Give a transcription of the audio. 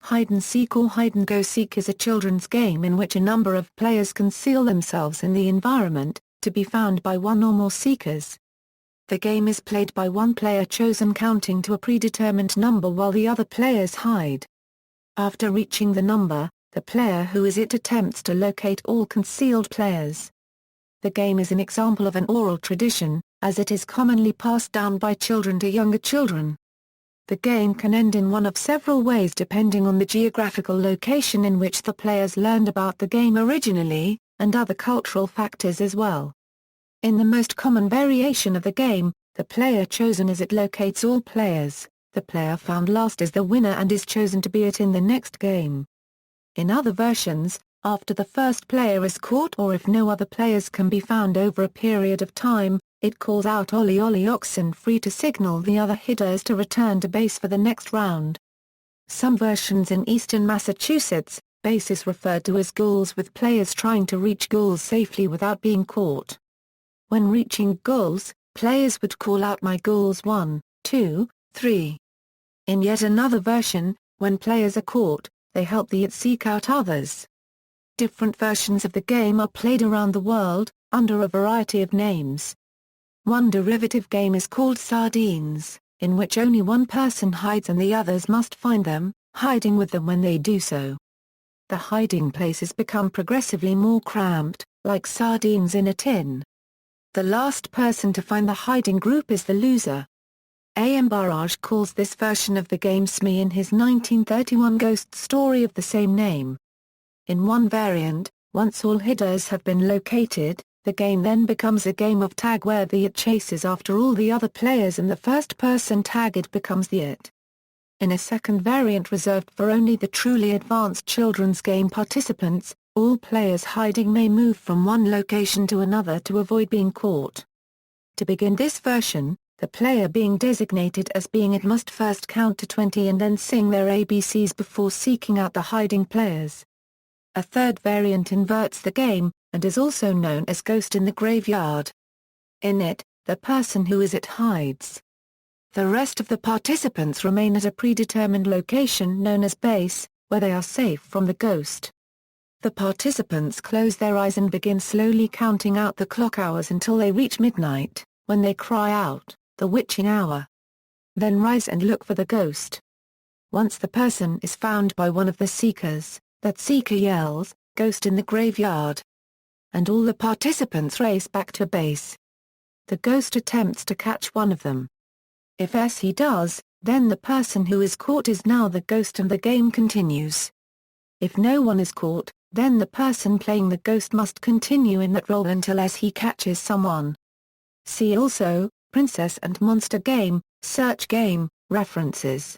Hide-and-seek or hide-and-go-seek is a children's game in which a number of players conceal themselves in the environment, to be found by one or more seekers. The game is played by one player chosen counting to a predetermined number while the other players hide. After reaching the number, the player who is it attempts to locate all concealed players. The game is an example of an oral tradition, as it is commonly passed down by children to younger children. The game can end in one of several ways depending on the geographical location in which the players learned about the game originally, and other cultural factors as well. In the most common variation of the game, the player chosen as it locates all players, the player found last is the winner and is chosen to be it in the next game. In other versions, after the first player is caught or if no other players can be found over a period of time, it calls out Olly Olly oxen free to signal the other hitters to return to base for the next round. Some versions in eastern Massachusetts, base is referred to as Ghouls with players trying to reach Ghouls safely without being caught. When reaching Ghouls, players would call out my Ghouls 1, 2, 3. In yet another version, when players are caught, they help the it seek out others. Different versions of the game are played around the world, under a variety of names. One derivative game is called Sardines, in which only one person hides and the others must find them, hiding with them when they do so. The hiding places become progressively more cramped, like sardines in a tin. The last person to find the hiding group is the loser. A.M. Barrage calls this version of the game Smee in his 1931 ghost story of the same name. In one variant, once all hitters have been located, the game then becomes a game of tag where the it chases after all the other players and the first person tagged becomes the it. In a second variant reserved for only the truly advanced children's game participants, all players hiding may move from one location to another to avoid being caught. To begin this version, the player being designated as being it must first count to 20 and then sing their ABCs before seeking out the hiding players. A third variant inverts the game, and is also known as Ghost in the Graveyard. In it, the person who is it hides. The rest of the participants remain at a predetermined location known as base, where they are safe from the ghost. The participants close their eyes and begin slowly counting out the clock hours until they reach midnight, when they cry out, "The witching hour." Then rise and look for the ghost. Once the person is found by one of the seekers, that seeker yells, "Ghost in the graveyard." And all the participants race back to base. The ghost attempts to catch one of them. If he does, then the person who is caught is now the ghost and the game continues. If no one is caught, then the person playing the ghost must continue in that role until he catches someone. See also, Princess and Monster Game, Search Game, references.